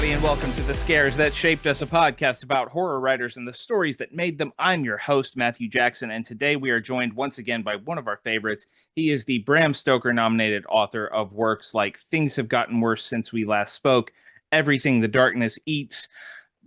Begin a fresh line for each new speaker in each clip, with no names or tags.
everybody, and welcome to The Scares That Shaped Us, a podcast about horror writers and the stories that made them. I'm your host, Matthew Jackson, and today we are joined once again by one of our favorites. He is the Bram Stoker-nominated author of works like Things Have Gotten Worse Since We Last Spoke, Everything the Darkness Eats,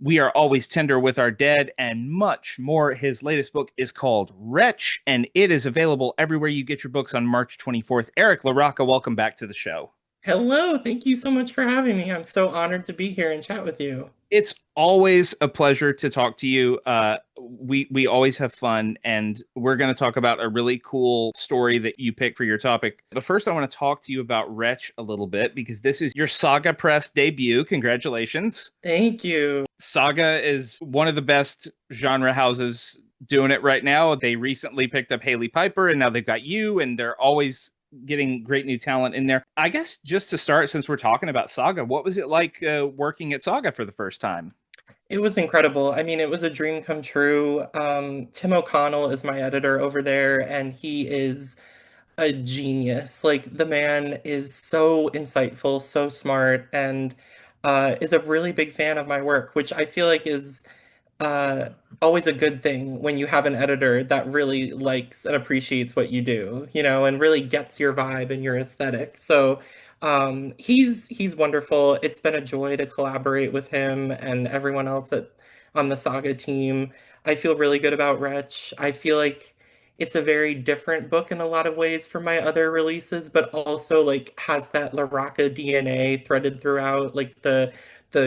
We Are Always Tender with Our Dead, and much more. His latest book is called Wretch, and it is available everywhere you get your books on March 24th. Eric LaRocca, welcome back to the show.
Hello, thank you so much for having me. I'm so honored to be here and chat with you.
It's always a pleasure to talk to you. We always have fun, and we're going to talk about a really cool story that you picked for your topic. But first, I want to talk to you about Wretch a little bit because this is your Saga Press debut. Congratulations!
Thank you.
Saga is one of the best genre houses doing it right now. They recently picked up Haley Piper, and now they've got you, and they're always getting great new talent in there. I guess just to start, since we're talking about Saga, what was it like working at Saga for the first time?
It was incredible. I mean, it was a dream come true. Tim O'Connell is my editor over there, and he is a genius. Like, the man is so insightful, so smart, and is a really big fan of my work, which I feel like is uh, always a good thing when you have an editor that really likes and appreciates what you do, and really gets your vibe and your aesthetic. So he's wonderful. It's been a joy to collaborate with him and everyone else on the Saga team. I feel really good about Wretch. I feel like it's a very different book in a lot of ways from my other releases, but also like has that LaRocca DNA threaded throughout, like the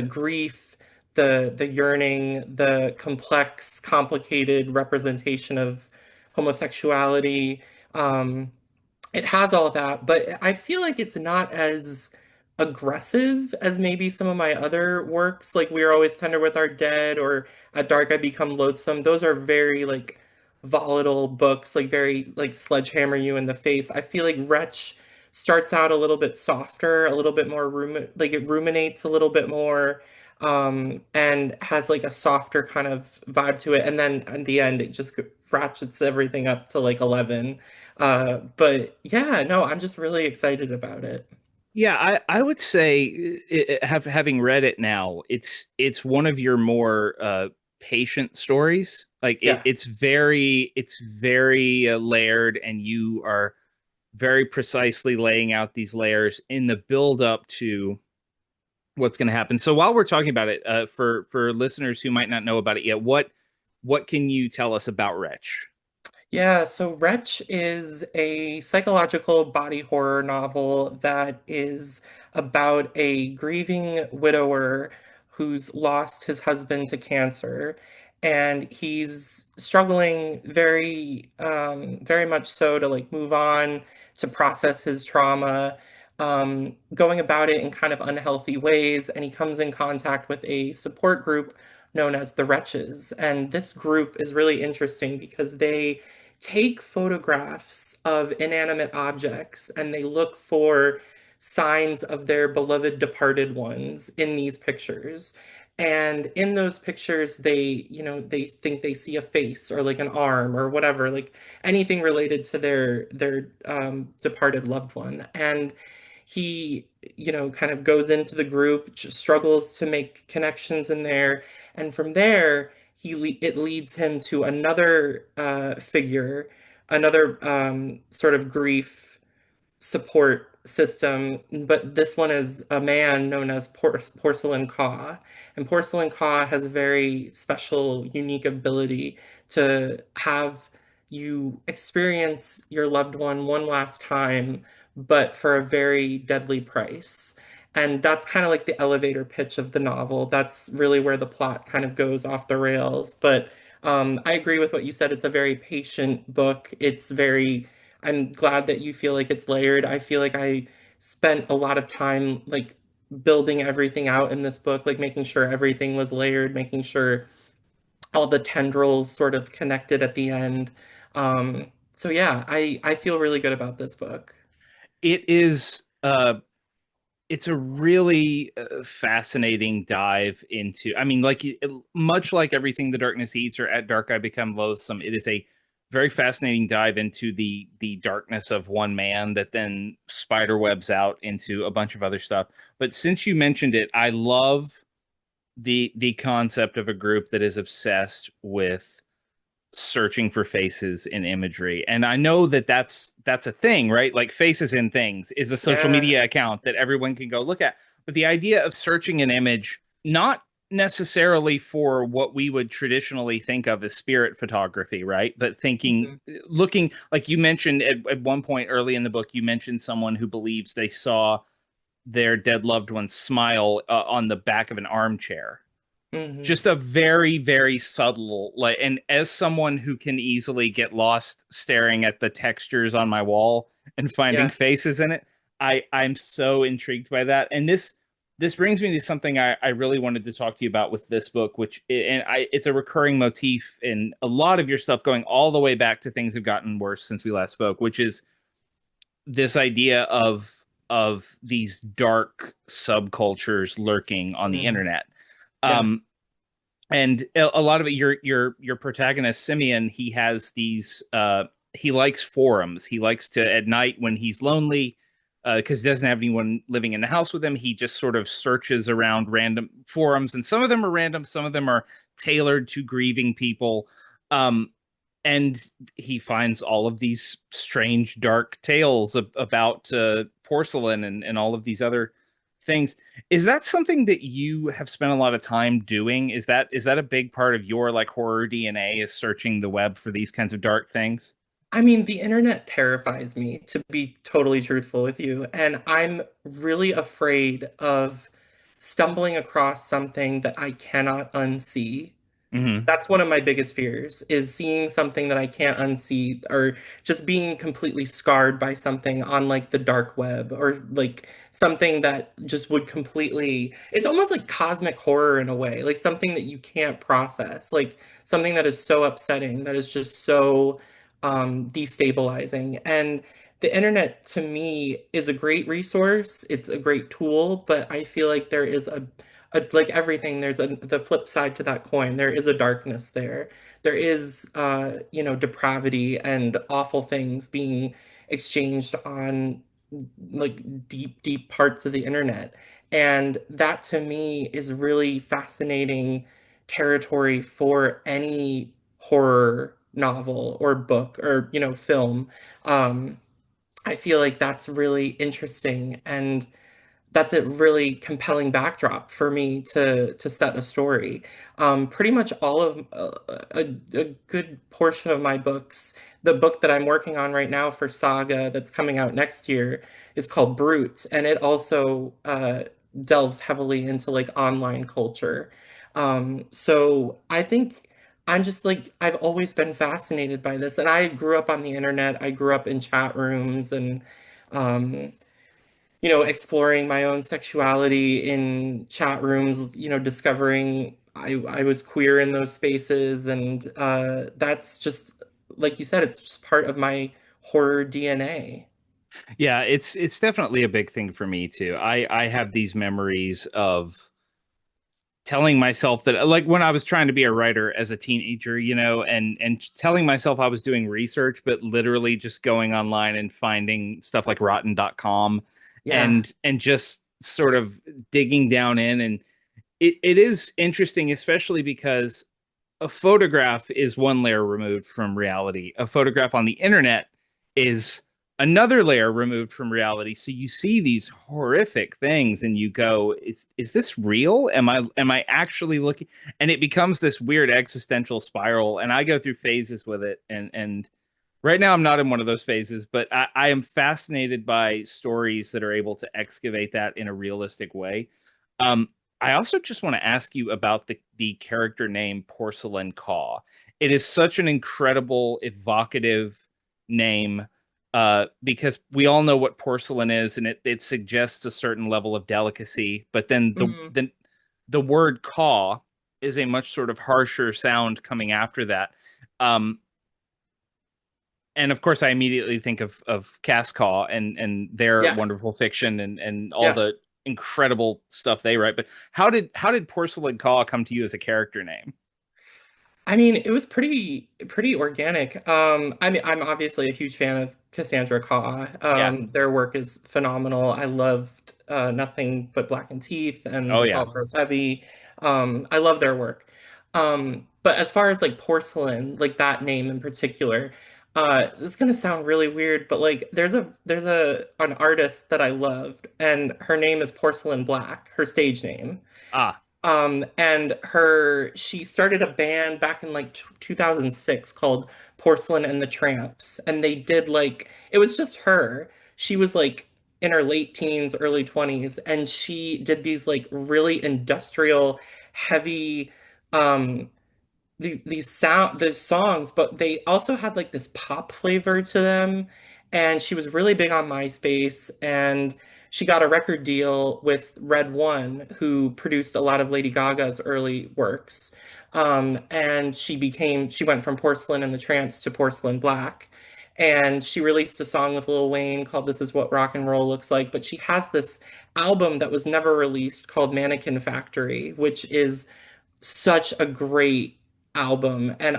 grief, the yearning, the complex, complicated representation of homosexuality. Um, it has all of that, but I feel like it's not as aggressive as maybe some of my other works, like We Are Always Tender with Our Dead or At Dark I Become Loathsome. Those are very like volatile books, like very like sledgehammer you in the face. I feel like Wretch starts out a little bit softer, a little bit more like it ruminates a little bit more, and has like a softer kind of vibe to it. And then in the end, it just ratchets everything up to like 11. But yeah, no, I'm just really excited about it.
Yeah, I would say having read it now, it's one of your more patient stories. Like
Yeah.
it's very layered, and you are very precisely laying out these layers in the build up to what's going to happen. So while we're talking about it, for listeners who might not know about it yet, what can you tell us about Wretch?
Yeah, so Wretch is a psychological body horror novel that is about a grieving widower who's lost his husband to cancer. And he's struggling very much so to like move on, to process his trauma, going about it in kind of unhealthy ways. And he comes in contact with a support group known as the Wretches. And this group is really interesting because they take photographs of inanimate objects and they look for signs of their beloved departed ones in these pictures. And in those pictures, they think they see a face or like an arm or whatever, like anything related to their departed loved one. And he, kind of goes into the group, just struggles to make connections in there, and from there, it leads him to another figure, another sort of grief support system, but this one is a man known as Porcelain Caw. And Porcelain Caw has a very special, unique ability to have you experience your loved one last time, but for a very deadly price. And that's kind of like the elevator pitch of the novel. That's really where the plot kind of goes off the rails. But I agree with what you said. It's a very patient book. I'm glad that you feel like it's layered. I feel like I spent a lot of time like building everything out in this book, like making sure everything was layered, making sure all the tendrils sort of connected at the end. So yeah, I feel really good about this book.
It is it's a really fascinating dive into, I mean, much like Everything the Darkness Eats or At Dark I Become Loathsome, it is a very fascinating dive into the darkness of one man that then spider webs out into a bunch of other stuff. But since you mentioned it, I love the concept of a group that is obsessed with searching for faces in imagery. And I know that that's a thing, right? Like Faces in Things is a social
Yeah.
media account that everyone can go look at. But the idea of searching an image, not necessarily for what we would traditionally think of as spirit photography, right? But thinking,
Mhm.
looking, like you mentioned at one point early in the book, you mentioned someone who believes they saw their dead loved one smile on the back of an armchair.
Mhm.
Just a very, very subtle, like, and as someone who can easily get lost staring at the textures on my wall and finding
Yeah.
faces in it, I'm so intrigued by that. And this brings me to something I really wanted to talk to you about with this book, which it's a recurring motif in a lot of your stuff, going all the way back to Things Have Gotten Worse Since We Last spoke, which is this idea of these dark subcultures lurking on the
Mhm.
internet.
Yeah.
Um, and a lot of it, your protagonist Simeon, he has these he likes forums. He likes to, at night when he's lonely, because he doesn't have anyone living in the house with him, he just sort of searches around random forums, and some of them are random, some of them are tailored to grieving people. um and he finds all of these strange dark tales about porcelain and all of these other things. Is that something that you have spent a lot of time doing? Is that a big part of your like horror DNA, is searching the web for these kinds of dark things?
I mean, the internet terrifies me, to be totally truthful with you. And I'm really afraid of stumbling across something that I cannot unsee.
Hmm.
That's one of my biggest fears, is seeing something that I can't unsee, or just being completely scarred by something on like the dark web, or like something that just would completely, it's almost like cosmic horror in a way, like something that you can't process, like something that is so upsetting, that is just so destabilizing. And the internet to me is a great resource. It's a great tool, but I feel like there is like everything, there's the flip side to that coin. There is a darkness there. There is, depravity and awful things being exchanged on like deep, deep parts of the internet. And that to me is really fascinating territory for any horror novel or book or, film. Um, I feel like that's really interesting, and that's a really compelling backdrop for me to set a story. Pretty much all of a good portion of my books, the book that I'm working on right now for Saga that's coming out next year is called Brute, and it also delves heavily into like online culture. So I think I'm just like, I've always been fascinated by this, and I grew up on the internet. I grew up in chat rooms and um, exploring my own sexuality in chat rooms, discovering I was queer in those spaces. And that's just, like you said, it's just part of my horror DNA.
Yeah, it's definitely a big thing for me too. I have these memories of telling myself that, like, when I was trying to be a writer as a teenager, and telling myself I was doing research, but literally just going online and finding stuff like rotten.com
Yeah.
and just sort of digging down in. And it is interesting, especially because a photograph is one layer removed from reality. A photograph on the internet is another layer removed from reality. So you see these horrific things and you go, is this real? Am I actually looking? And it becomes this weird existential spiral. And I go through phases with it. And right now I'm not in one of those phases, but I am fascinated by stories that are able to excavate that in a realistic way. Um, I also just want to ask you about the character name Porcelain Caw. It is such an incredible, evocative name, because we all know what porcelain is, and it suggests a certain level of delicacy. But then
Hmm.
the word caw is a much sort of harsher sound coming after that. Um, and of course, I immediately think of Cass Caw and their
Yeah.
wonderful fiction and all
Yeah.
the incredible stuff they write. But how did Porcelain Caw come to you as a character name?
I mean, it was pretty organic. I mean, I'm obviously a huge fan of Cassandra Caw.
Yeah.
Their work is phenomenal. I loved Nothing But Black and Teeth and
Oh
The
yeah.
Salt Grows Heavy. I love their work. But as far as like Porcelain, like that name in particular, this is gonna sound really weird, but like there's a an artist that I loved, and her name is Porcelain Black, her stage name.
Ah,
And she started a band back in like 2006 called Porcelain and the Tramps. And they did like, it was just her. She was like in her late teens, early 20s, and she did these like really industrial, heavy, um, these songs, but they also had like this pop flavor to them. And she was really big on MySpace, and she got a record deal with Red One, who produced a lot of Lady Gaga's early works. And she went from Porcelain and the Tramps to Porcelain Black. And she released a song with Lil Wayne called This Is What Rock and Roll Looks Like. But she has this album that was never released called Mannequin Factory, which is such a great album, and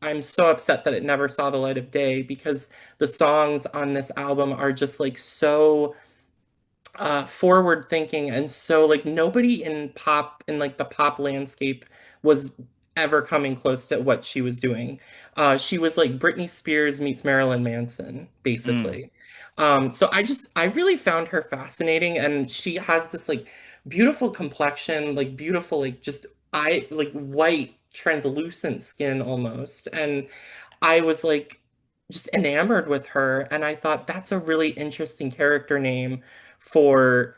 I'm so upset that it never saw the light of day because the songs on this album are just like so forward thinking, and so like nobody in like the pop landscape was ever coming close to what she was doing. She was like Britney Spears meets Marilyn Manson,
mm,
basically. So I really found her fascinating, and she has this like beautiful complexion, like beautiful, like just eye, like white, translucent skin almost. And I was like just enamored with her, and I thought that's a really interesting character name for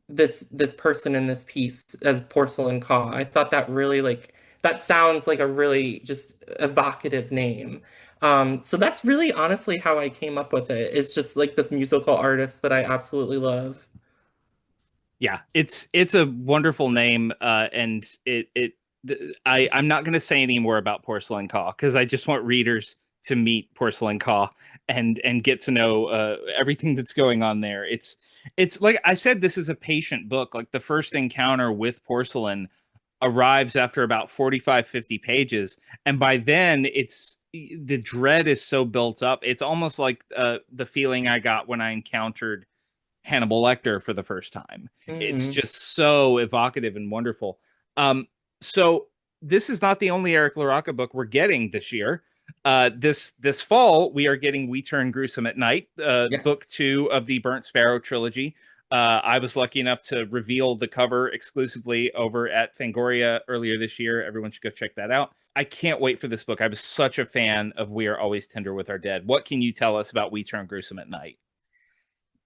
this person in this piece as Porcelain Caw. I thought that really like that sounds like a really just evocative name. So that's really honestly how I came up with it. It's just like this musical artist that I absolutely love.
yeah. It's a wonderful name, and I'm not going to say any more about Porcelain Caw because I just want readers to meet Porcelain Caw and get to know everything that's going on there. It's like I said, this is a patient book. Like the first encounter with Porcelain arrives after about 45, 50 pages, and by then the dread is so built up. It's almost like the feeling I got when I encountered Hannibal Lecter for the first time. It's
Hmm.
just so evocative and wonderful. So this is not the only Eric LaRocca book we're getting this year. This fall we are getting We Turn Gruesome at Night, book
Yes.
2 of the Burnt Sparrow trilogy. I was lucky enough to reveal the cover exclusively over at Fangoria earlier this year. Everyone should go check that out. I can't wait for this book. I was such a fan of We Are Always Tender with Our Dead. What can you tell us about We Turn Gruesome at Night?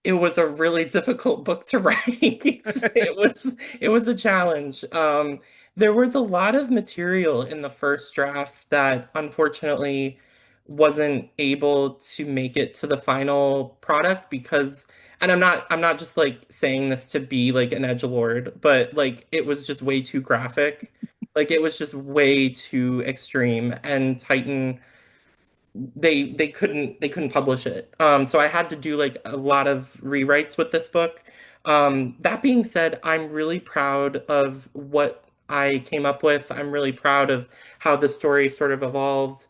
It was a really difficult book to write. It was a challenge. There was a lot of material in the first draft that unfortunately wasn't able to make it to the final product because, and I'm not just like saying this to be like an edgelord, but like it was just way too graphic. Like it was just way too extreme, and Titan they couldn't publish it. So I had to do like a lot of rewrites with this book. That being said, I'm really proud of what I came up with. I'm really proud of how the story sort of evolved.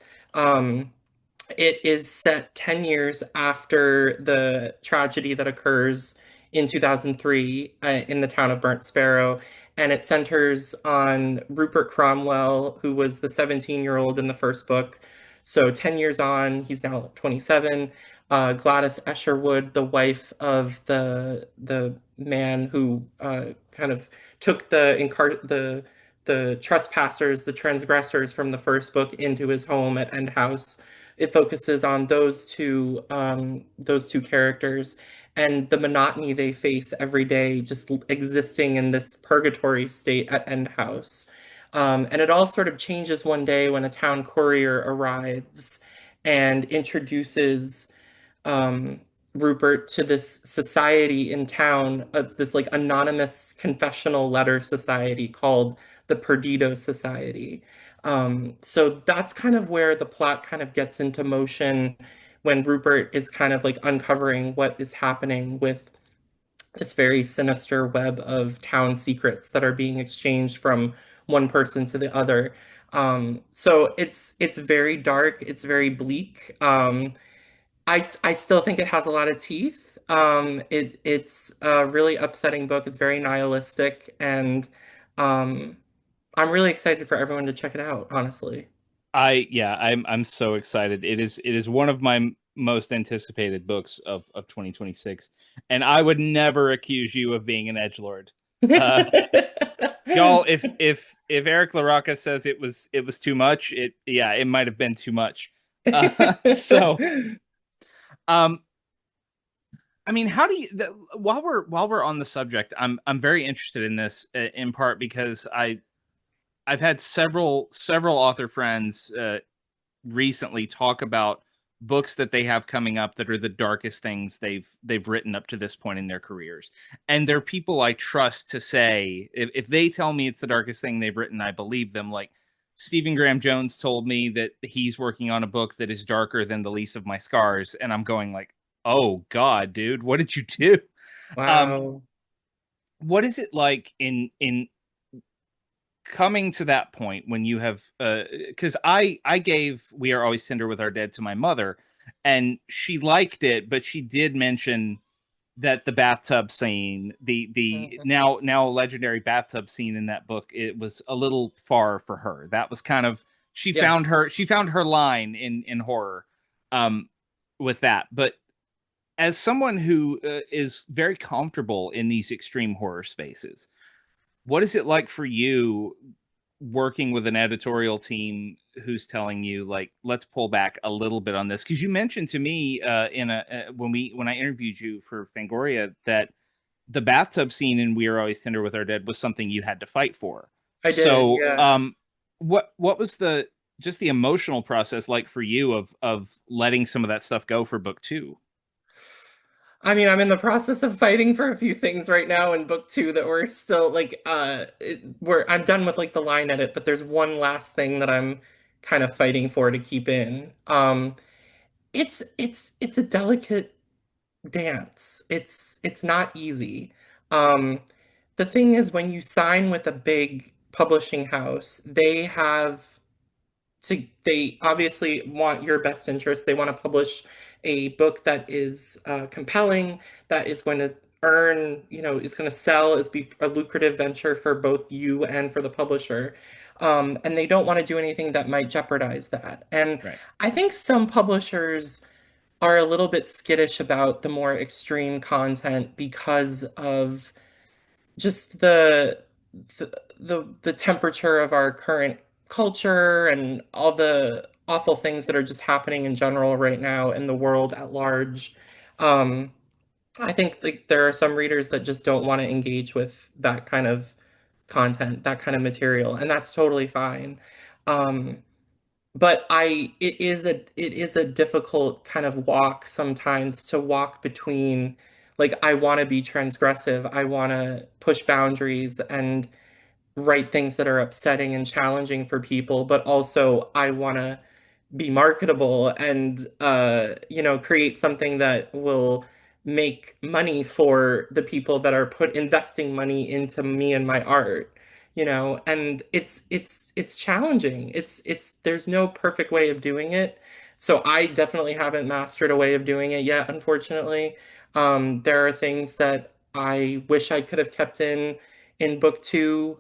It is set 10 years after the tragedy that occurs in 2003 in the town of Burnt Sparrow. And it centers on Rupert Cromwell, who was the 17-year-old in the first book. So 10 years on, he's now 27. Gladys Esherwood, the wife of the man who kind of took the trespassers, the transgressors from the first book into his home at End House. It focuses on those two characters and the monotony they face every day, just existing in this purgatory state at End House. And it all sort of changes one day when a town courier arrives and introduces um, Rupert to this society in town, this like anonymous confessional letter society called the Perdido Society. So that's kind of where the plot kind of gets into motion when Rupert is kind of like uncovering what is happening with this very sinister web of town secrets that are being exchanged from one person to the other. So it's very dark, it's very bleak. I still think it has a lot of teeth. It's a really upsetting book. It's very nihilistic, and um, I'm really excited for everyone to check it out, honestly.
I'm so excited. It is one of my most anticipated books of 2026, and I would never accuse you of being an edgelord. Uh, y'all, if Eric LaRocca says it was too much, it might have been too much. So um I mean, how do you while we're on the subject, I'm very interested in this in part because I've had several author friends recently talk about books that they have coming up that are the darkest things they've written up to this point in their careers. And they're people I trust to say if they tell me it's the darkest thing they've written, I believe them. Like Stephen Graham Jones told me that he's working on a book that is darker than The Least of My Scars, and I'm going like, "Oh God, dude, what did you do?" Um,
Wow.
what is it like in coming to that point when you have because I gave We Are Always Tender with Our Dead to my mother, and she liked it, but she did mention that the bathtub scene, the
Mhm.
now legendary bathtub scene in that book, it was a little far for her. That was kind of
Yeah.
she found her line in horror um with that. But as someone who is very comfortable in these extreme horror spaces, what is it like for you working with an editorial team who's telling you like, let's pull back a little bit on this? Because you mentioned to me in a when I interviewed you for Fangoria that the bathtub scene in We Are Always Tender with Our Dead was something you had to fight for.
I did,
So
yeah.
what was the just the emotional process like for you of letting some of that stuff go for book two?
I mean, I'm in the process of fighting for a few things right now in book two that we're still like I'm done with like the line edit, but there's one last thing that I'm kind of fighting for to keep in. It's a delicate dance. It's not easy. Um, the thing is when you sign with a big publishing house, they obviously want your best interest. They want to publish a book that is compelling, that is going to earn, is going to sell, is be a lucrative venture for both you and for the publisher. And they don't want to do anything that might jeopardize that. And
Right.
I think some publishers are a little bit skittish about the more extreme content because of just the temperature of our current culture and all the awful things that are just happening in general right now in the world at large. Um, I think like there are some readers that just don't want to engage with that kind of content, that kind of material, and that's totally fine. Um, but it is a difficult kind of walk sometimes to walk between like I want to be transgressive, I want to push boundaries and write things that are upsetting and challenging for people, but also I want to be marketable and create something that will make money for the people that are put investing money into me and my art, and it's challenging. It's there's no perfect way of doing it. So I definitely haven't mastered a way of doing it yet, unfortunately. There are things that I wish I could have kept in book two.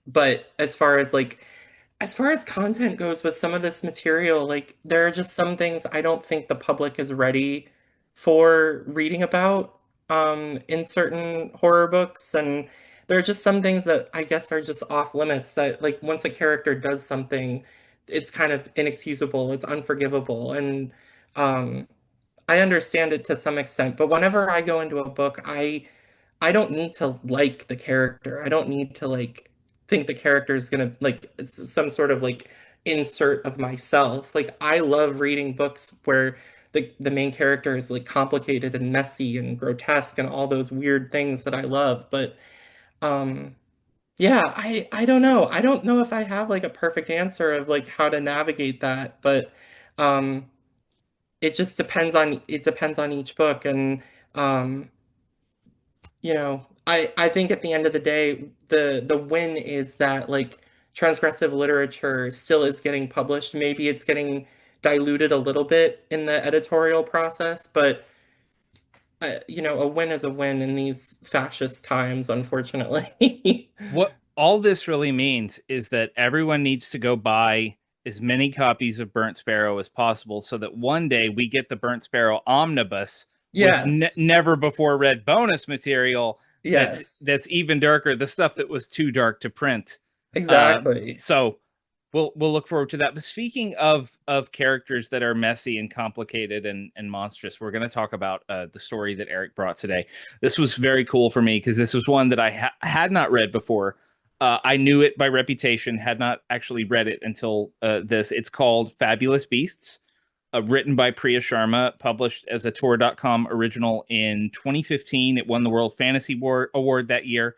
But as far as content goes with some of this material, like there are just some things I don't think the public is ready for reading about in certain horror books. And there are just some things that I guess are just off limits that like once a character does something, it's kind of inexcusable, it's unforgivable. And um I understand it to some extent, but whenever I go into a book, I don't need to like the character. I don't need to like think the character is gonna like some sort of like insert of myself. Like I love reading books where the main character is like complicated and messy and grotesque and all those weird things that I love. But um yeah, I don't know. I don't know if I have like a perfect answer of like how to navigate that, but um it depends on each book. And um I think at the end of the day, the win is that like transgressive literature still is getting published. Maybe it's getting diluted a little bit in the editorial process, but a win is a win in these fascist times, unfortunately.
What all this really means is that everyone needs to go buy as many copies of Burnt Sparrow as possible so that one day we get the Burnt Sparrow omnibus with
Yes,
never before read bonus material
yes,
that's even darker, the stuff that was too dark to print. Uh,
exactly.
so we'll look forward to that. But speaking of characters that are messy and complicated and monstrous, we're going to talk about the story that Eric brought today. This was very cool for me because this was one that I had not read before. I knew it by reputation, had not actually read it until this. It's called Fabulous Beasts, written by Priya Sharma, published as a Tor.com original in 2015. It won the World Fantasy Award that year.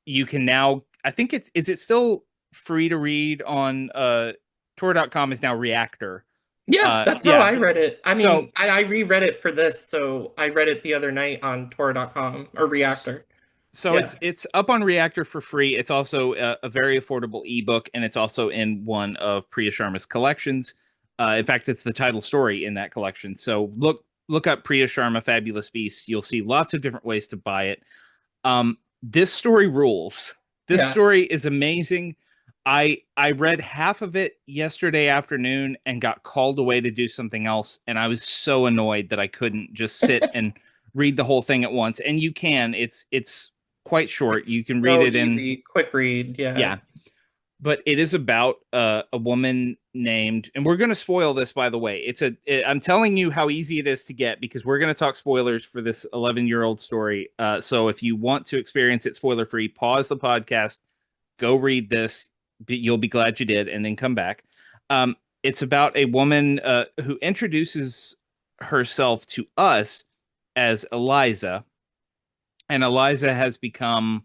You can now, I think is it still free to read on Tor.com is now Reactor.
Yeah, that's how
Yeah.
I read it. I
So
mean, I reread it for this, so I read it the other night on Tor.com or Reactor.
so
Yeah,
it's up on Reactor for free. It's also a very affordable ebook, and it's also in one of Priya Sharma's collections. In fact, it's the title story in that collection. So look up Priya Sharma Fabulous Beasts. You'll see lots of different ways to buy it. This story rules. This
yeah.
story is amazing. I read half of it yesterday afternoon and got called away to do something else, and I was so annoyed that I couldn't just sit and read the whole thing at once. And you can. It's quite short. You
It's
can read
so
it in
easy, quick read. Yeah.
yeah, but it is about a woman named, and we're going to spoil this, by the way. I'm telling you how easy it is to get because we're going to talk spoilers for this 11-year-old story. So if you want to experience it spoiler free, pause the podcast, go read this. You'll be glad you did, and then come back. It's about a woman who introduces herself to us as Eliza, and Eliza has become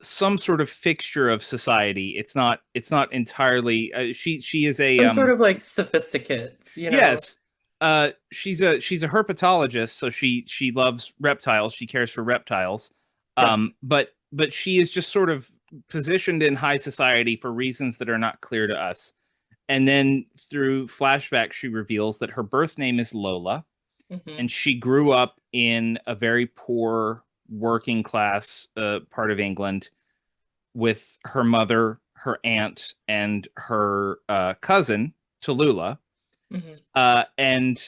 some sort of fixture of society. It's not entirely she is a
Some sort of like sophisticate.
yes. She's a herpetologist, so she loves reptiles. She cares for reptiles.
Yeah.
But she is just sort of positioned in high society for reasons that are not clear to us. And then through flashbacks, she reveals that her birth name is Lola,
Hmm.
and she grew up in a very poor working class part of England with her mother, her aunt, and her cousin Tallulah.
Hmm.
And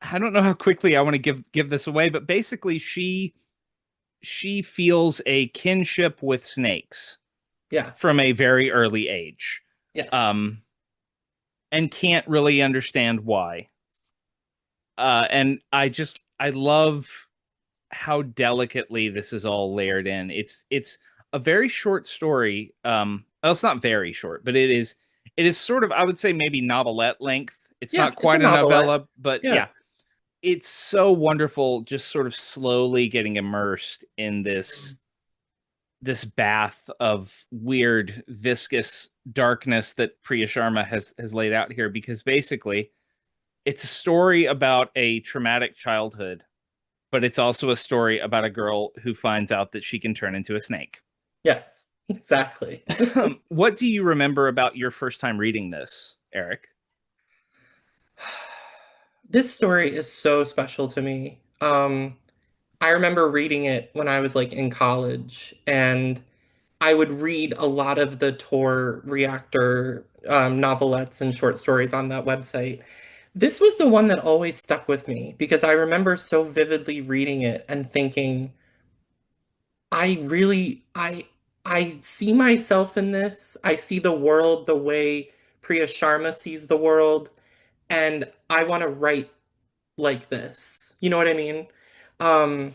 I don't know how quickly I want to give this away, but basically she feels a kinship with snakes
Yeah.
from a very early age,
Yes.
um, and can't really understand why. And I love how delicately this is all layered in. It's a very short story. Well, it's not very short, but it is sort of, I would say, maybe novelette length. It's
Yeah,
not
it's a
quite a
novelette.
novella, but
Yeah.
yeah, it's so wonderful just sort of slowly getting immersed in this bath of weird viscous darkness that Priya Sharma has laid out here, because basically it's a story about a traumatic childhood, but it's also a story about a girl who finds out that she can turn into a snake.
Yes. Exactly.
What do you remember about your first time reading this, Eric?
This story is so special to me. I remember reading it when I was like in college, and I would read a lot of the Tor Reactor novelettes and short stories on that website. This was the one that always stuck with me because I remember so vividly reading it and thinking, I really, I see myself in this. I see the world the way Priya Sharma sees the world, and I want to write like this. You know what I mean? Um,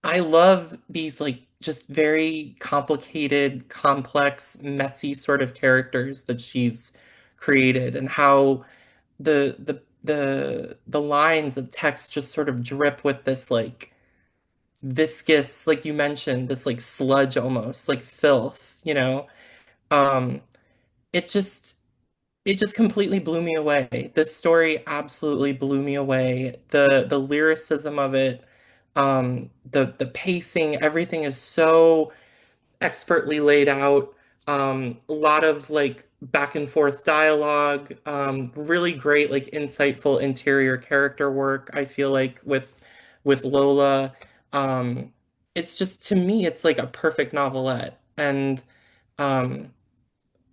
I love these like just very complicated, complex, messy sort of characters that she's created and how the lines of text just sort of drip with this like viscous, like you mentioned, this like sludge almost, like filth. Um, it just it just completely blew me away. This story absolutely blew me away. The lyricism of it, the pacing, everything is so expertly laid out. A lot of like back and forth dialogue, really great like insightful interior character work. I feel like with Lola, um, it's just to me it's like a perfect novelette, and um,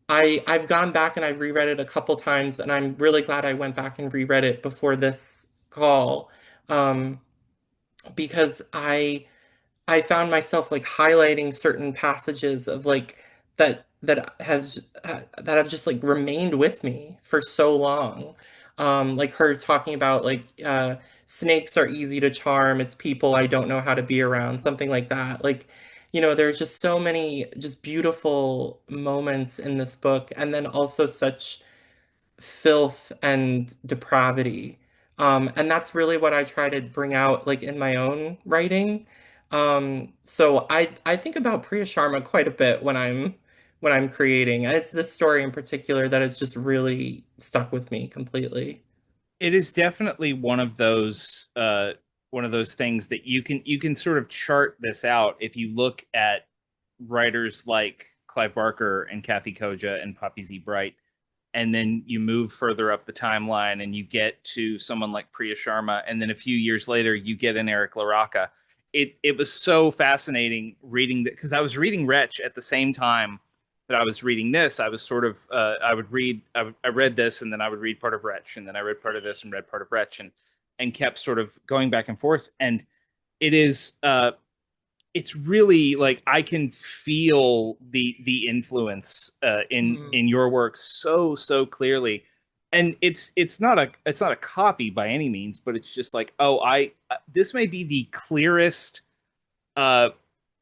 I've gone back and I've reread it a couple times, and I'm really glad I went back and reread it before this call, um, because I found myself like highlighting certain passages of like that have just like remained with me for so long. Like her talking about like snakes are easy to charm, it's people I don't know how to be around, something like that. Like, there's just so many just beautiful moments in this book, and then also such filth and depravity. And that's really what I try to bring out like in my own writing. So I think about Priya Sharma quite a bit when I'm creating. And it's this story in particular that has just really stuck with me completely.
It is definitely one of those things that you can sort of chart this out if you look at writers like Clive Barker and Kathy Koja and Poppy Z. Bright, and then you move further up the timeline and you get to someone like Priya Sharma, and then a few years later you get an Eric LaRocca. It was so fascinating reading that, because I was reading Wretch at the same time that I was reading this. I was sort of I read this and then I would read part of Wretch and then I read part of this and read part of Wretch, and kept sort of going back and forth. And it is it's really like I can feel the influence
Mm,
in your work so clearly, and it's not a copy by any means, but it's just like, oh, I this may be the clearest uh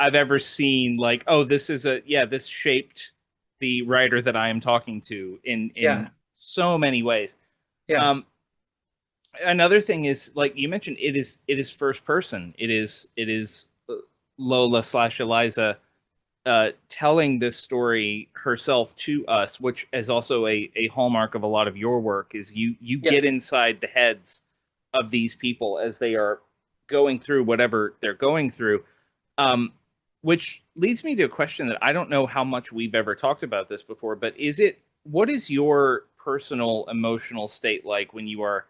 I've ever seen. Like, oh, this is a yeah, this shaped the writer that I am talking to in
yeah,
so many ways.
yeah,
Um, Another thing is, like you mentioned, it is first person. It is Lola slash Eliza telling this story herself to us, which is also a hallmark of a lot of your work. Is you get
yes.
inside the heads of these people as they are going through whatever they're going through. Um, which leads me to a question that I don't know how much we've ever talked about this before, but what is your personal emotional state like when you are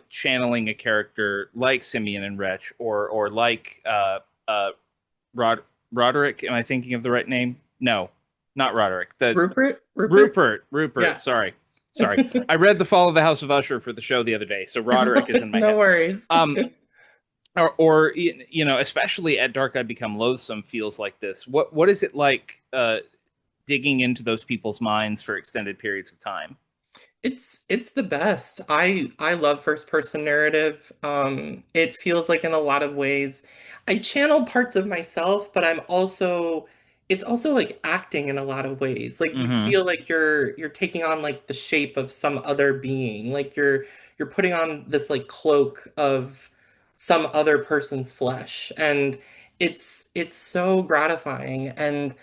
channeling a character like Simeon and Wretch, or like Rod Roderick? Am I thinking of the right name? No, not Roderick. The
Rupert? Rupert?
Rupert.
Yeah.
Sorry. I read The Fall of the House of Usher for the show the other day, so Roderick is in my
No
head.
worries.
Um, or especially at Dark I Become Loathsome feels like this. What is it like digging into those people's minds for extended periods of time?
It's the best. I love first person narrative. It feels like in a lot of ways I channel parts of myself, but it's also like acting in a lot of ways. Like you
Mm-hmm.
feel like you're taking on like the shape of some other being. Like you're putting on this like cloak of some other person's flesh. And it's so gratifying. And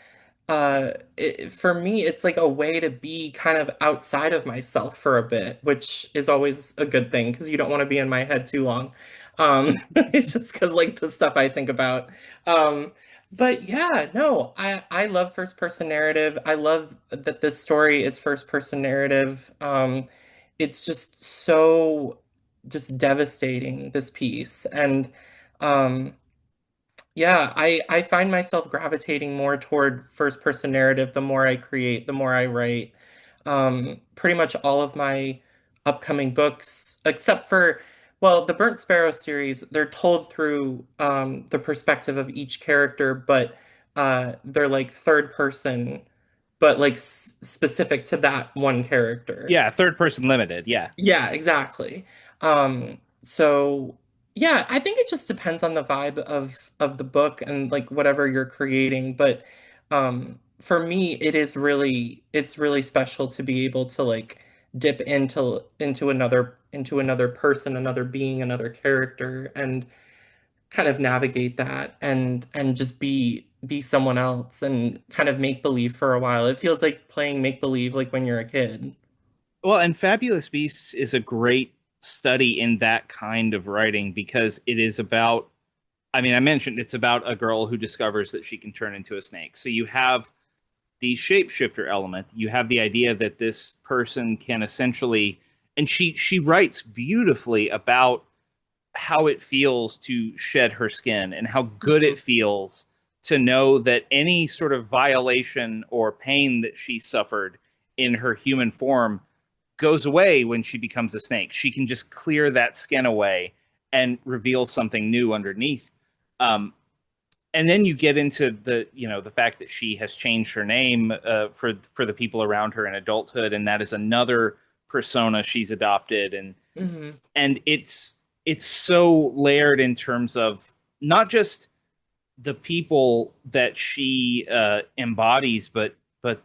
for me, it's like a way to be kind of outside of myself for a bit, which is always a good thing because you don't want to be in my head too long. It's just because like the stuff I think about. Um, but yeah, no, I love first person narrative. I love that this story is first person narrative. It's just so just devastating, this piece. And um yeah, I find myself gravitating more toward first person narrative the more I create, the more I write. Pretty much all of my upcoming books, except for, well, the Burnt Sparrow series, they're told through the perspective of each character, but they're like third person, but like specific to that one character.
Yeah, third person limited. Yeah.
Yeah, exactly. So yeah, I think it just depends on the vibe of the book and like whatever you're creating. But for me, it's really special to be able to like dip into another person, another being, another character, and kind of navigate that and just be someone else and kind of make believe for a while. It feels like playing make believe like when you're a kid.
Well, and Fabulous Beasts is a great study in that kind of writing because it is about, I mean, I mentioned it's about a girl who discovers that she can turn into a snake. So you have the shapeshifter element. You have the idea that this person can essentially, and she writes beautifully about how it feels to shed her skin and how good
Mhm.
it feels to know that any sort of violation or pain that she suffered in her human form goes away when she becomes a snake. She can just clear that skin away and reveal something new underneath. Um, and then you get into the fact that she has changed her name for the people around her in adulthood, and that is another persona she's adopted,
Mhm.
and it's so layered in terms of not just the people that she embodies, but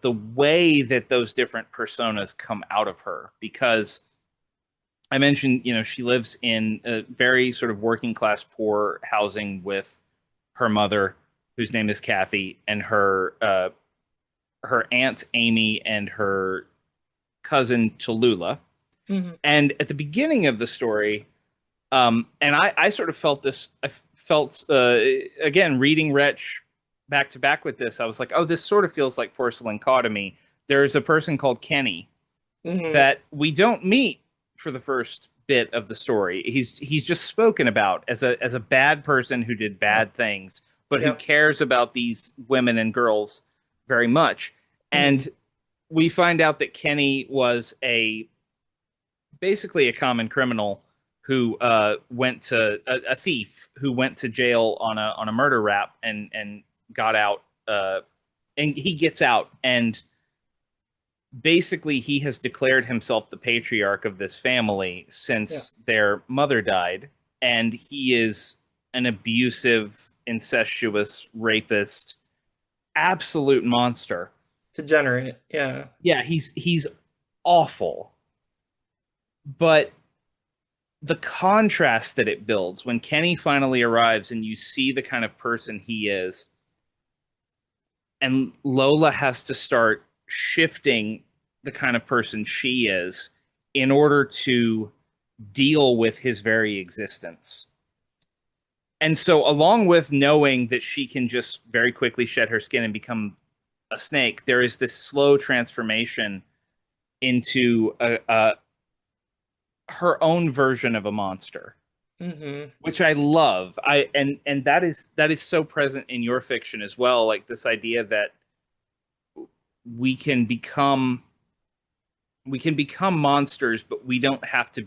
the way that those different personas come out of her. Because I mentioned, she lives in a very sort of working class, poor housing with her mother, whose name is Kathy, and her aunt Amy, and her cousin Tallulah.
Mhm.
And at the beginning of the story, and I sort of felt this. I felt again reading Wretch back to back with this. I was like, oh, this sort of feels like Porcelain Caw to me. There's a person called Kenny
Mhm.
that we don't meet for the first bit of the story. He's just spoken about as a bad person who did
Yeah.
bad things, but who
Yep.
cares about these women and girls very much.
Mhm.
And we find out that Kenny was a basically a common criminal who went to a thief who went to jail on a murder rap and got out, and he gets out, and basically he has declared himself the patriarch of this family
Yeah.
since their mother died, and he is an abusive, incestuous rapist, absolute monster.
Degenerate. Yeah.
Yeah, he's awful. But the contrast that it builds when Kenny finally arrives and you see the kind of person he is, and Lola has to start shifting the kind of person she is in order to deal with his very existence. And so, along with knowing that she can just very quickly shed her skin and become a snake, there is this slow transformation into her own version of a monster,
Mhm.
which I love. And that is so present in your fiction as well. Like this idea that we can become we can become monsters, but we don't have to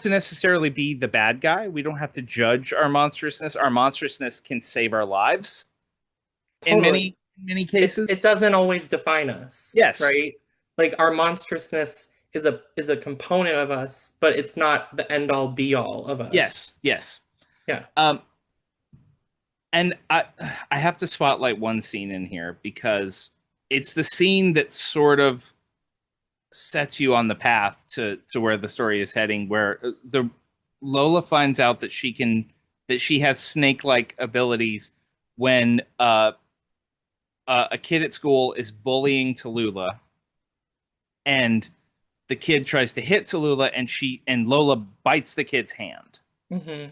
necessarily be the bad guy. We don't have to judge our monstrousness. Our monstrousness can save our lives in
Totally.
many
It
cases.
doesn't always define us,
Yes,
right? Like our monstrousness is a component of us, but it's not the end all be all of
yes,
us.
yes.
Yeah.
Um, and I have to spotlight one scene in here because it's the scene that sort of sets you on the path to where the story is heading, where the Lola finds out that she has snake like abilities when a kid at school is bullying Tallulah, and the kid tries to hit Tallulah, and Lola bites the kid's hand
Hmm.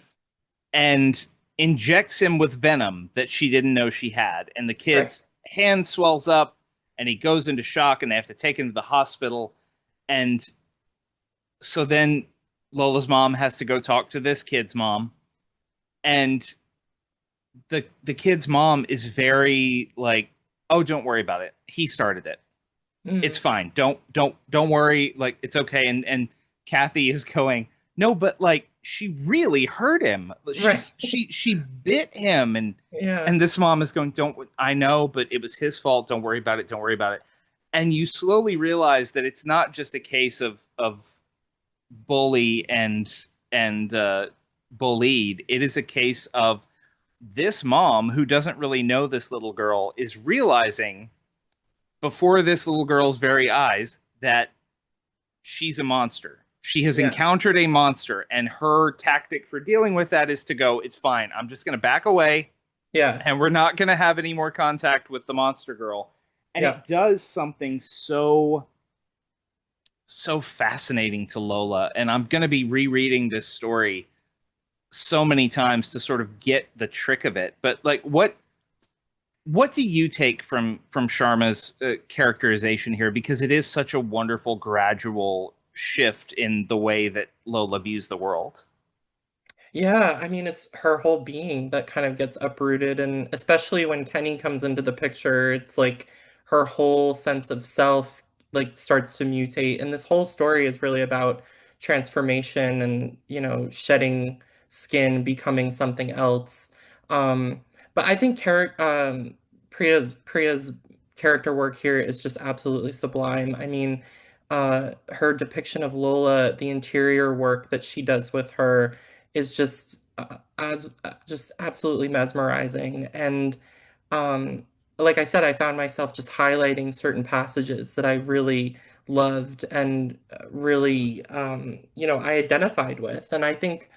and injects him with venom that she didn't know she had, and the
Right.
kid's hand swells up, and he goes into shock, and they have to take him to the hospital. And so then Lola's mom has to go talk to this kid's mom, and the kid's mom is very like, "Oh, don't worry about it. He started it. It's
Hmm.
fine. Don't worry. Like it's okay." And Kathy is going, "No, but like she really hurt him.
Right.
She bit him."
Yeah.
And this mom is going, "Don't I know, but it was his fault. Don't worry about it. Don't worry about it." And you slowly realize that it's not just a case of bully and bullied. It is a case of this mom who doesn't really know this little girl is realizing before this little girl's very eyes that she's a monster. She has
Yeah.
encountered a monster, and her tactic for dealing with that is to go, "It's fine. I'm just going to back away,
Yeah.
and we're not going to have any more contact with the monster girl." And
Yeah.
it does something so fascinating to Lola. And I'm going to be rereading this story so many times to sort of get the trick of it. But like, What do you take from Sharma's characterization here? Because it is such a wonderful gradual shift in the way that Lola views the world.
Yeah, I mean, it's her whole being that kind of gets uprooted. And especially when Kenny comes into the picture, it's like her whole sense of self like starts to mutate. And this whole story is really about transformation and, shedding skin, becoming something else. But I think Priya's character work here is just absolutely sublime. I mean, her depiction of Lola, the interior work that she does with her is just absolutely mesmerizing. And um, like I said, I found myself just highlighting certain passages that I really loved and really I identified with. And I think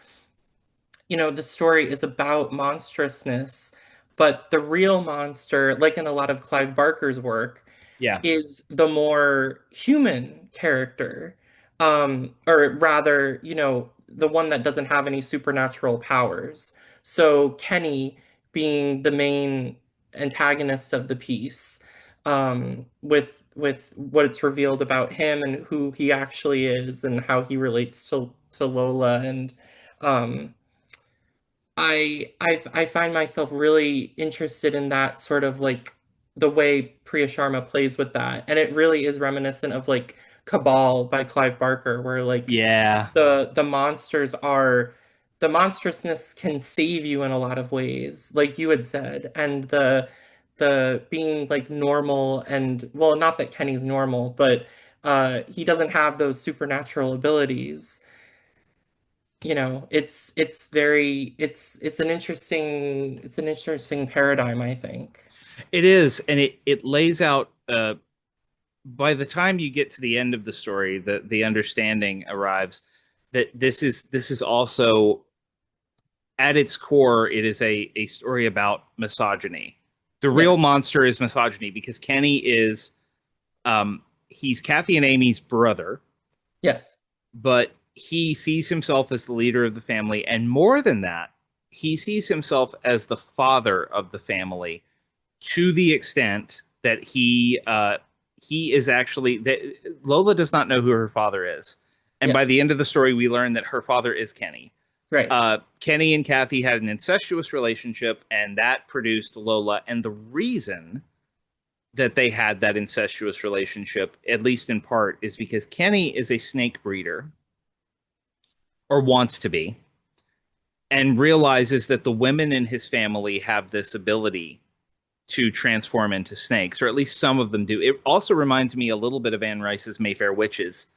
the story is about monstrousness, but the real monster, like in a lot of Clive Barker's work,
Yeah.
is the more human character, or rather, the one that doesn't have any supernatural powers. So Kenny being the main antagonist of the piece, with what's revealed about him and who he actually is and how he relates to Lola. And um, I find myself really interested in that sort of like the way Priya Sharma plays with that. And it really is reminiscent of like Cabal by Clive Barker, where like
Yeah.
the monsters are the monstrousness can save you in a lot of ways, like you had said. And the being like normal, and well, not that Kenny's normal, but he doesn't have those supernatural abilities. It's an interesting paradigm, I think.
It is, and it lays out by the time you get to the end of the story, the understanding arrives that this is also at its core, it is a story about misogyny. The real
Yes.
monster is misogyny because Kenny is he's Kathy and Amy's brother,
Yes.
but he sees himself as the leader of the family, and more than that, he sees himself as the father of the family to the extent that he is actually that Lola does not know who her father is, and by
Yes.
the end of the story, we learn that her father is Kenny.
Right.
Kenny and Kathy had an incestuous relationship, and that produced Lola. And the reason that they had that incestuous relationship, at least in part, is because Kenny is a snake breeder, or wants to be, and realizes that the women in his family have this ability to transform into snakes, or at least some of them do. It also reminds me a little bit of Anne Rice's Mayfair Witches.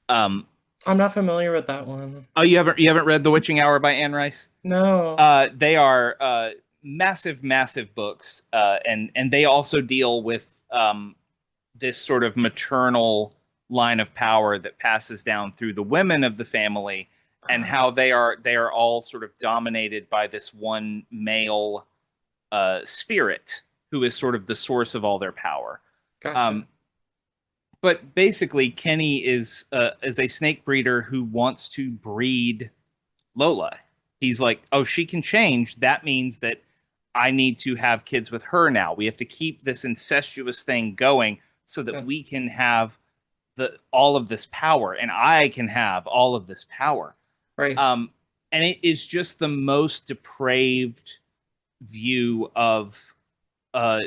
Um,
I'm not familiar with that one.
oh, you haven't read The Witching Hour by Anne Rice?
No.
They are massive, massive books, and they also deal with this sort of maternal line of power that passes down through the women of the family, and
Ah,
how they are all sort of dominated by this one male spirit who is sort of the source of all their power.
gotcha.
Um, but basically, Kenny is a snake breeder who wants to breed Lola. He's like, oh, she can change. That means that I need to have kids with her now. We have to keep this incestuous thing going so that
Yeah.
we can have the all of this power, and I can have all of this power.
Right.
Um, and it is just the most depraved view of uh,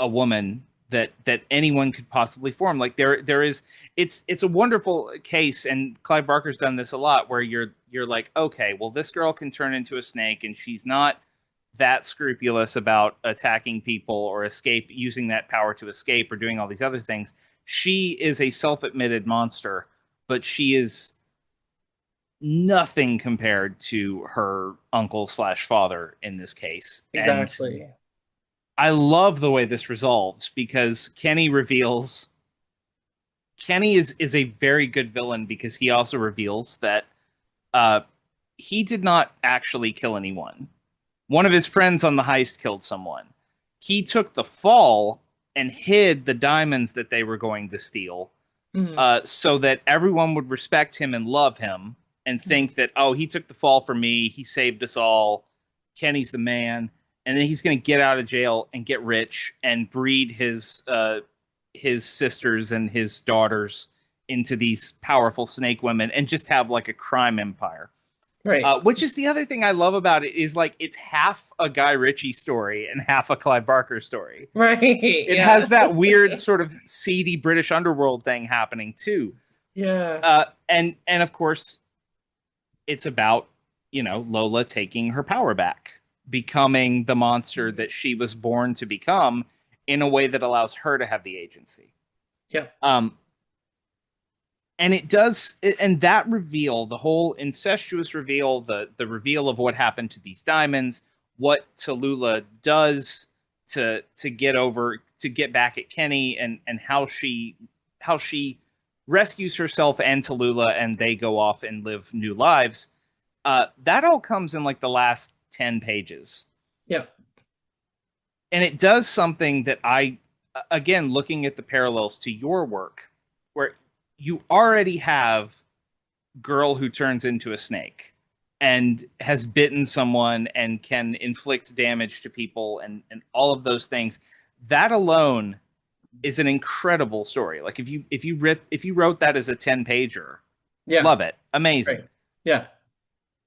a woman that anyone could possibly form. Like there is it's a wonderful case, and Clive Barker's done this a lot, where you're like, okay, well, this girl can turn into a snake, and she's not that scrupulous about attacking people or escape using that power to escape or doing all these other things. She is a self-admitted monster, but she is nothing compared to her uncle slash father in this case. And
Exactly.
I love the way this resolves because Kenny is a very good villain because he also reveals that uh, he did not actually kill anyone. One of his friends on the heist killed someone. He took the fall and hid the diamonds that they were going to steal,
Mm,
so that everyone would respect him and love him and
mm,
think that, oh, he took the fall for me. He saved us all. Kenny's the man. and then he's going to get out of jail and get rich and breed his sisters and his daughters into these powerful snake women and just have like a crime empire.
Right.
Which is the other thing I love about it is like it's half a Guy Ritchie story and half a Clive Barker story.
Right.
It
Yeah.
has that weird sort of seedy British underworld thing happening too.
Yeah.
And of course, it's about, Lola taking her power back, becoming the monster that she was born to become in a way that allows her to have the agency.
Yeah.
And it does, and that reveal, the whole incestuous reveal, the reveal of what happened to these diamonds, what Tallulah does to get back at Kenny, and how she rescues herself and Tallulah, and they go off and live new lives. That all comes in like the last 10 pages.
Yeah.
And it does something that again, looking at the parallels to your work, where you already have girl who turns into a snake and has bitten someone and can inflict damage to people and all of those things. That alone is an incredible story. Like if you wrote that as a 10 pager,
Yeah.
love it. Amazing.
Right. Yeah.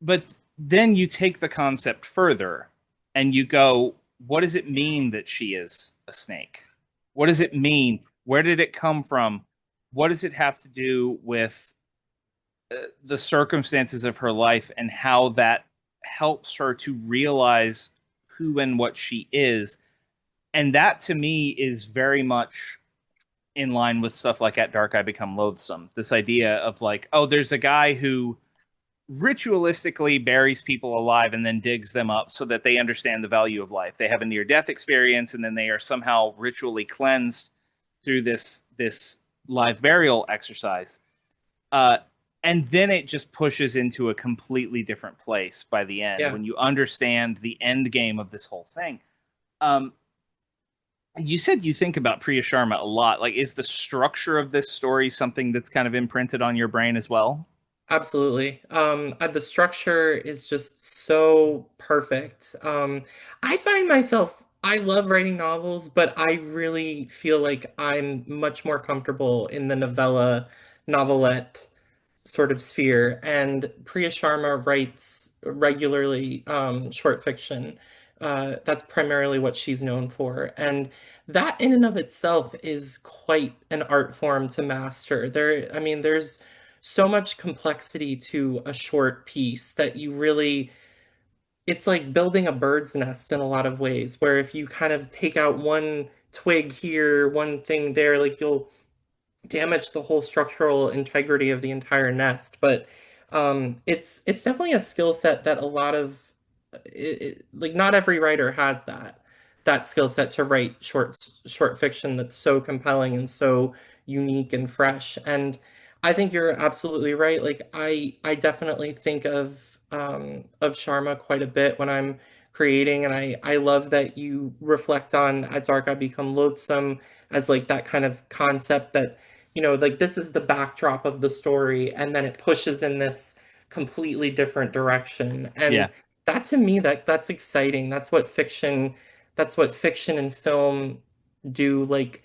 But then you take the concept further and you go, what does it mean that she is a snake? What does it mean? Where did it come from? What does it have to do with the circumstances of her life and how that helps her to realize who and what she is? And that to me is very much in line with stuff like At Dark I Become Loathsome. This idea of like, oh, there's a guy who ritualistically buries people alive and then digs them up so that they understand the value of life. They have a near-death experience, and then they are somehow ritually cleansed through this live burial exercise. And then it just pushes into a completely different place by the end when you understand the end game of this whole thing. You said you think about Priya Sharma a lot. Like, is the structure of this story something that's kind of imprinted on your brain as well?
Absolutely. The structure is just so perfect. I find myself, I love writing novels, but I really feel like I'm much more comfortable in the novelette sort of sphere. And Priya Sharma writes regularly short fiction. That's primarily what she's known for. And that in and of itself is quite an art form to master. I mean, there's so much complexity to a short piece that you really, it's like building a bird's nest in a lot of ways, where if you kind of take out one twig here, one thing there, like you'll damage the whole structural integrity of the entire nest. But it's definitely a skill set that a lot of like not every writer has that skill set to write short fiction that's so compelling and so unique and fresh. And I think you're absolutely right. Like I definitely think of Sharma quite a bit when I'm creating, and I love that you reflect on At Dark I Become Loathsome as like that kind of concept that, like this is the backdrop of the story, and then it pushes in this completely different direction.
Yeah.
And that to me, that's exciting. That's what fiction and film do. Like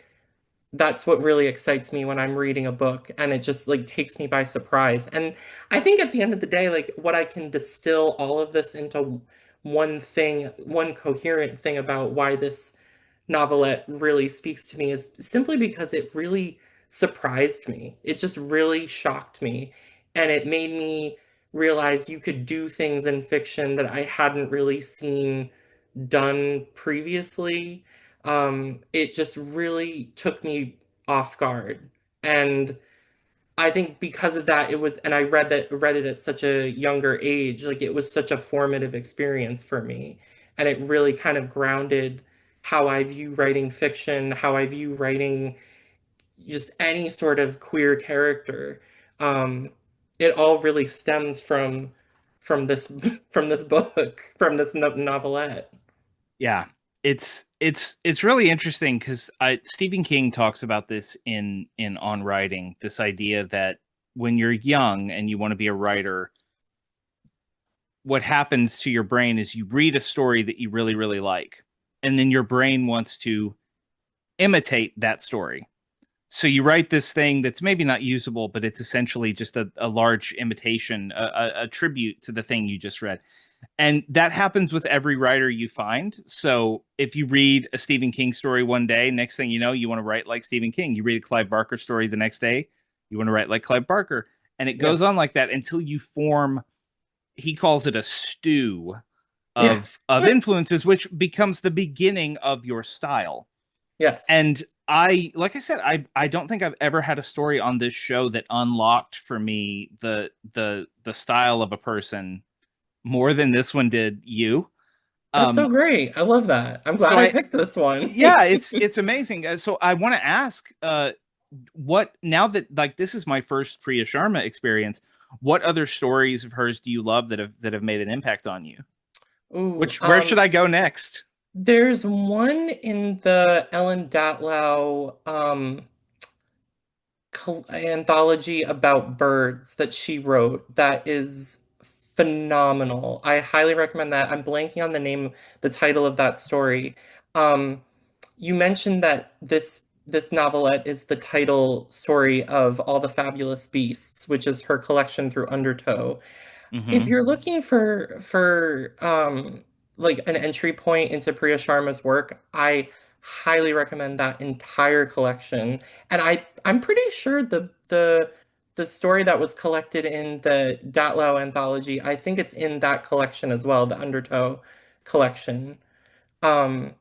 that's what really excites me when I'm reading a book, and it just like takes me by surprise. And I think at the end of the day, like what I can distill all of this into one thing, one coherent thing about why this novelette really speaks to me is simply because it really surprised me. It just really shocked me. And it made me realize you could do things in fiction that I hadn't really seen done previously. It just really took me off guard. And I think because of that, and I read it at such a younger age, like it was such a formative experience for me. And it really kind of grounded how I view writing fiction, how I view writing just any sort of queer character. Um, it all really stems from this from this book, from this novelette.
Yeah. It's really interesting because Stephen King talks about this in On Writing, this idea that when you're young and you want to be a writer, what happens to your brain is you read a story that you really, really like, and then your brain wants to imitate that story. So you write this thing that's maybe not usable, but it's essentially just a large imitation, a tribute to the thing you just read. And that happens with every writer you find. So if you read a Stephen King story one day, next thing you know, you want to write like Stephen King. You read a Clive Barker story the next day, you want to write like Clive Barker. And it
Yeah.
goes on like that until you form, he calls it a stew
Yeah.
of influences, which becomes the beginning of your style.
Yes.
And like I said, I don't think I've ever had a story on this show that unlocked for me the style of a person more than this one did you.
That's so
Um,
great. I love that. I'm glad
so
I
I
picked this one.
yeah, it's amazing. So I want to ask, what now that like this is my first Priya Sharma experience, what other stories of hers do you love that have made an impact on you?
Ooh,
Where should I go next?
there's one in the Ellen Datlow anthology about birds that she wrote that is phenomenal. I highly recommend that. I'm blanking on the title of that story. Um, you mentioned that this novelette is the title story of All the Fabulous Beasts, which is her collection through Undertow. If
Hmm.
you're looking for like an entry point into Priya Sharma's work, I highly recommend that entire collection. And I'm pretty sure the story that was collected in the Datlow anthology, I think it's in that collection as well, the Undertow collection. Um,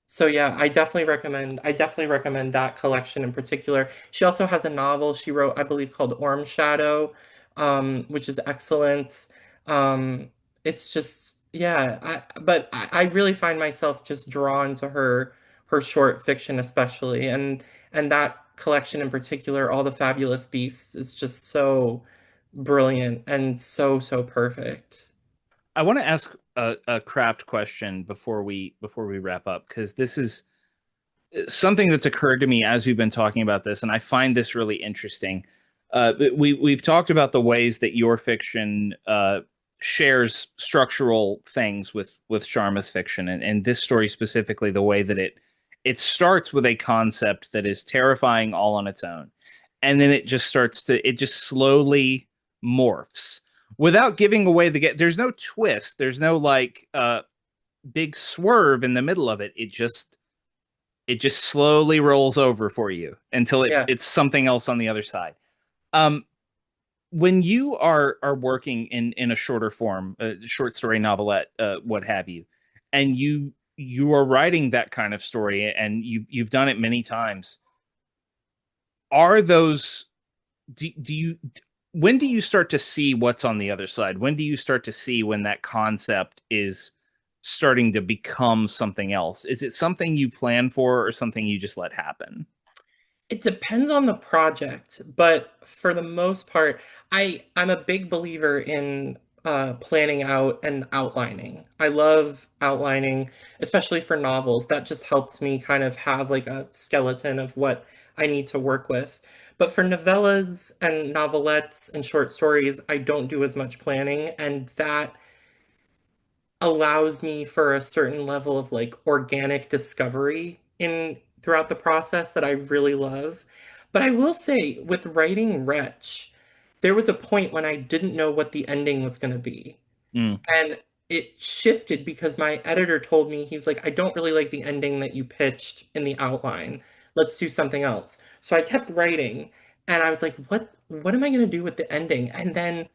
so yeah, I definitely recommend that collection in particular. She also has a novel she wrote, I believe, called Orm Shadow, which is excellent. It's just yeah, I really find myself just drawn to her short fiction especially, and that collection in particular, All the Fabulous Beasts, is just so brilliant and so perfect.
I want to ask a craft question before we wrap up, because this is something that's occurred to me as we've been talking about this, and I find this really interesting. We've talked about the ways that your fiction shares structural things with Sharma's fiction, and this story specifically, the way that it starts with a concept that is terrifying all on its own, and then it just slowly morphs without giving away the get. There's no twist. There's no like big swerve in the middle of it. It just slowly rolls over for you until
Yeah.
it's something else on the other side. Um, when you are working in a shorter form, a short story novelette, what have you, and you are writing that kind of story, and you've done it many times. Are those do you when do you start to see what's on the other side? When do you start to see when that concept is starting to become something else? Is it something you plan for or something you just let happen?
It depends on the project, but for the most part, I'm a big believer in planning out and outlining. I love outlining, especially for novels. That just helps me kind of have like a skeleton of what I need to work with. But for novellas and novelettes and short stories, I don't do as much planning, and that allows me for a certain level of like organic discovery in throughout the process that I really love. But I will say with writing Wretch, there was a point when I didn't know what the ending was going to be.
Mm.
And it shifted because my editor told me, he's like, I don't really like the ending that you pitched in the outline. Let's do something else. So I kept writing and I was like, what am I going to do with the ending? And then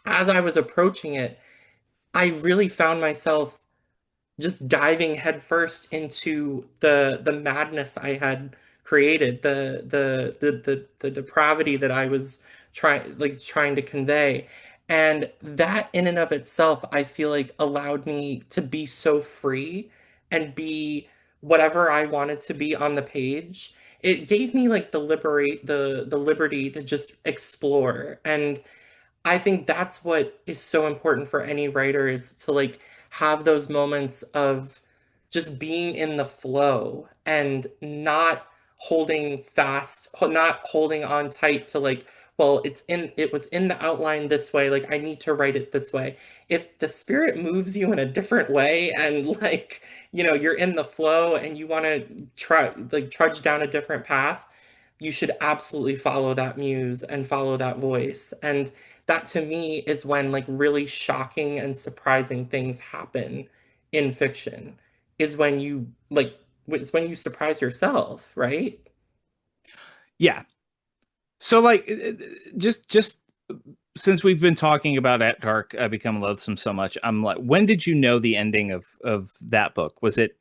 as I was approaching it, I really found myself just diving headfirst into the madness I had created, the depravity that I was trying to convey. And that in and of itself, I feel like allowed me to be so free and be whatever I wanted to be on the page. It gave me like the liberty to just explore. And I think that's what is so important for any writer is to like have those moments of just being in the flow and not holding on tight to like well, it was in the outline this way, like I need to write it this way. If the spirit moves you in a different way and like, you're in the flow and you want to try like trudge down a different path, you should absolutely follow that muse and follow that voice. And that to me is when like really shocking and surprising things happen in fiction, is when you surprise yourself, right?
Yeah. So like just since we've been talking about At Dark, I Become Loathsome so much, I'm like, when did you know the ending of that book? Was it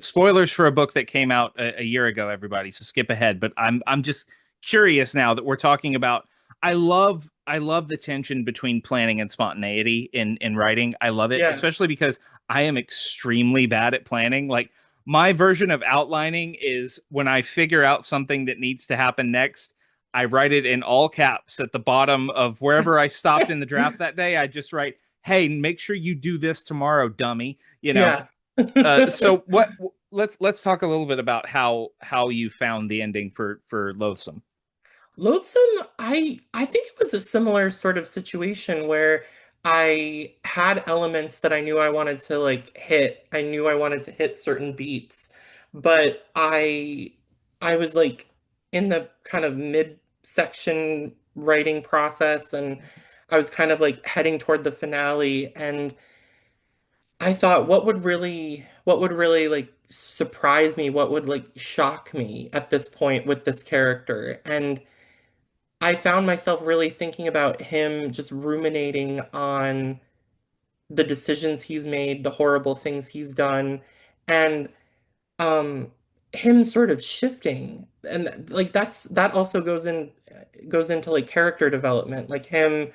spoilers for a book that came out a year ago, everybody, so skip ahead, but I'm just curious now that we're talking about. I love the tension between planning and spontaneity in writing. I love it,
Yeah.
especially because I am extremely bad at planning. Like my version of outlining is when I figure out something that needs to happen next, I write it in all caps at the bottom of wherever I stopped in the draft that day. I just write, "Hey, make sure you do this tomorrow, dummy." You know.
Yeah.
So what? Let's talk a little bit about how you found the ending for Loathsome.
Loathsome, I think it was a similar sort of situation where I had elements that I knew I wanted to like hit. I knew I wanted to hit certain beats, but I was like in the kind of mid-section writing process, and I was kind of like heading toward the finale, and I thought what would really like surprise me, what would like shock me at this point with this character. And I found myself really thinking about him just ruminating on the decisions he's made, the horrible things he's done, and um him sort of shifting. And like that also goes into like character development, like him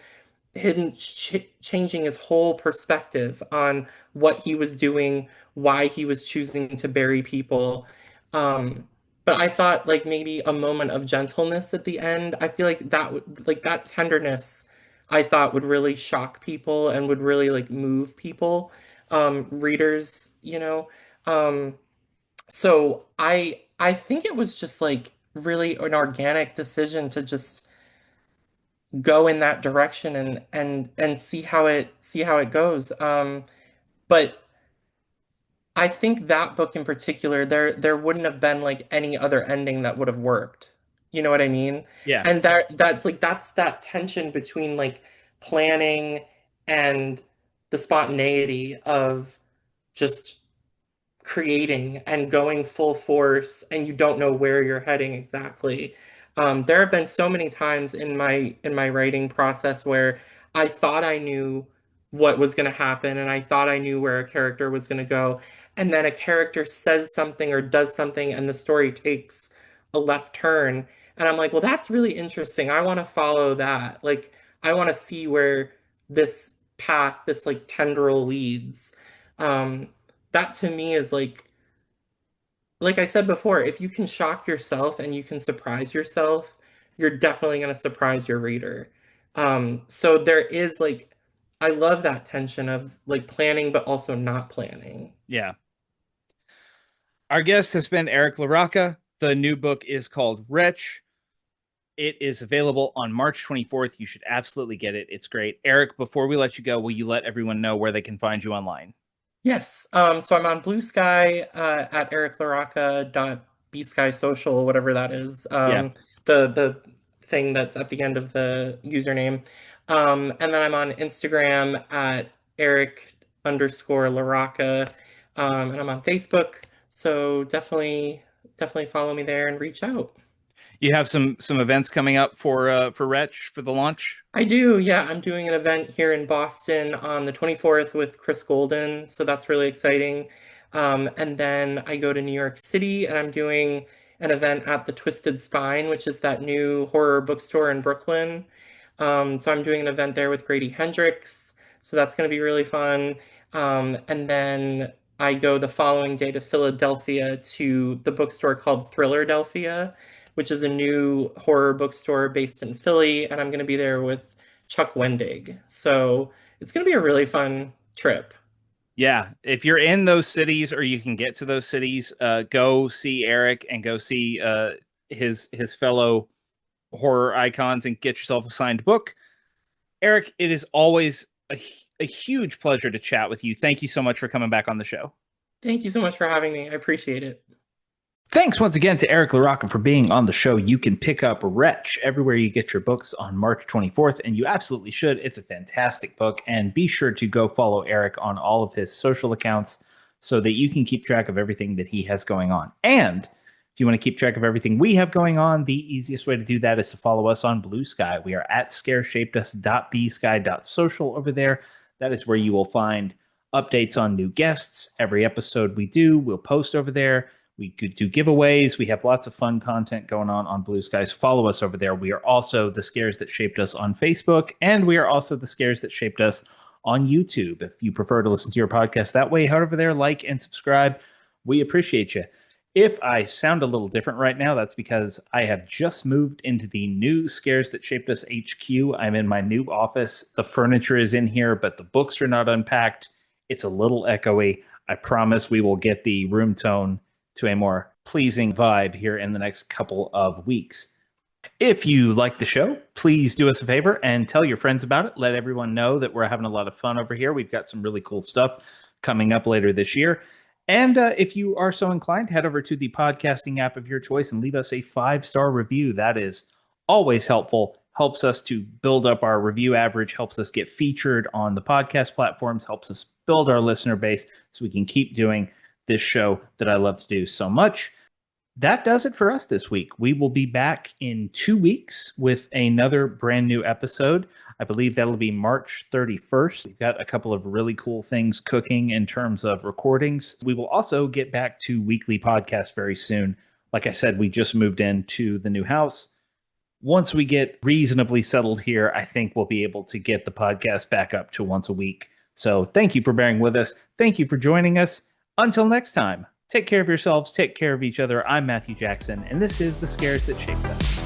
changing his whole perspective on what he was doing, why he was choosing to bury people. But I thought like maybe a moment of gentleness at the end. I feel like that would like that tenderness I thought would really shock people and would really like move people, readers, you know. Um, so I think it was just like really an organic decision to just go in that direction and see how it goes. But I think that book in particular, there wouldn't have been like any other ending that would have worked. You know what I mean?
Yeah,
And that's that tension between like planning and the spontaneity of just creating and going full force, and you don't know where you're heading exactly. There have been so many times in my writing process where I thought I knew what was going to happen, and I thought I knew where a character was going to go, and then a character says something or does something and the story takes a left turn, and I'm like, well, that's really interesting. I want to follow that. Like I want to see where this path, this like tendril leads. Um, that to me is like I said before, if you can shock yourself and you can surprise yourself, you're definitely going to surprise your reader. So there is like I love that tension of like planning but also not planning.
yeah. Our guest has been Eric LaRocca. The new book is called Wretch. It is available on March 24th. You should absolutely get it. It's great. Eric, before we let you go, will you let everyone know where they can find you online?
Yes. So I'm on Blue Sky at ericlarocca.bsky social, whatever that is.
Yeah.
The thing that's at the end of the username. And then I'm on Instagram at Eric_LaRocca. And I'm on Facebook. So definitely follow me there and reach out.
You have some events coming up for Wretch for the launch?
I do, yeah. I'm doing an event here in Boston on the 24th with Chris Golden, so that's really exciting. And then I go to New York City and I'm doing an event at the Twisted Spine, which is that new horror bookstore in Brooklyn. So I'm doing an event there with Grady Hendrix, so that's going to be really fun. And then I go the following day to Philadelphia to the bookstore called Thrillerdelphia, which is a new horror bookstore based in Philly, and I'm going to be there with Chuck Wendig. So it's going to be a really fun trip.
Yeah, if you're in those cities or you can get to those cities, go see Eric and go see his fellow horror icons and get yourself a signed book. Eric, it is always a huge pleasure to chat with you. Thank you so much for coming back on the show.
Thank you so much for having me. I appreciate it.
Thanks once again to Eric LaRocca for being on the show. You can pick up Wretch everywhere you get your books on March 24th, and you absolutely should. It's a fantastic book, and be sure to go follow Eric on all of his social accounts so that you can keep track of everything that he has going on. And if you want to keep track of everything we have going on, the easiest way to do that is to follow us on Blue Sky. We are at scareshapedus.bsky.social over there. That is where you will find updates on new guests. Every episode we do, we'll post over there. We could do giveaways. We have lots of fun content going on Blue Skies. Follow us over there. We are also The Scares That Shaped Us on Facebook, and we are also The Scares That Shaped Us on YouTube. If you prefer to listen to your podcast that way, head over there, like and subscribe. We appreciate you. If I sound a little different right now, that's because I have just moved into the new Scares That Shaped Us HQ. I'm in my new office. The furniture is in here, but the books are not unpacked. It's a little echoey. I promise we will get the room tone to a more pleasing vibe here in the next couple of weeks. If you like the show, please do us a favor and tell your friends about it. Let everyone know that we're having a lot of fun over here. We've got some really cool stuff coming up later this year. And if you are so inclined, head over to the podcasting app of your choice and leave us a 5-star review. That is always helpful. Helps us to build up our review average, helps us get featured on the podcast platforms, helps us build our listener base so we can keep doing this show that I love to do so much. That does it for us this week. We will be back in 2 weeks with another brand new episode. I believe that'll be March 31st. We've got a couple of really cool things cooking in terms of recordings. We will also get back to weekly podcasts very soon. Like I said, we just moved into the new house. Once we get reasonably settled here, I think we'll be able to get the podcast back up to once a week. So thank you for bearing with us. Thank you for joining us. Until next time, take care of yourselves, take care of each other. I'm Matthew Jackson, and this is The Scares That Shaped Us.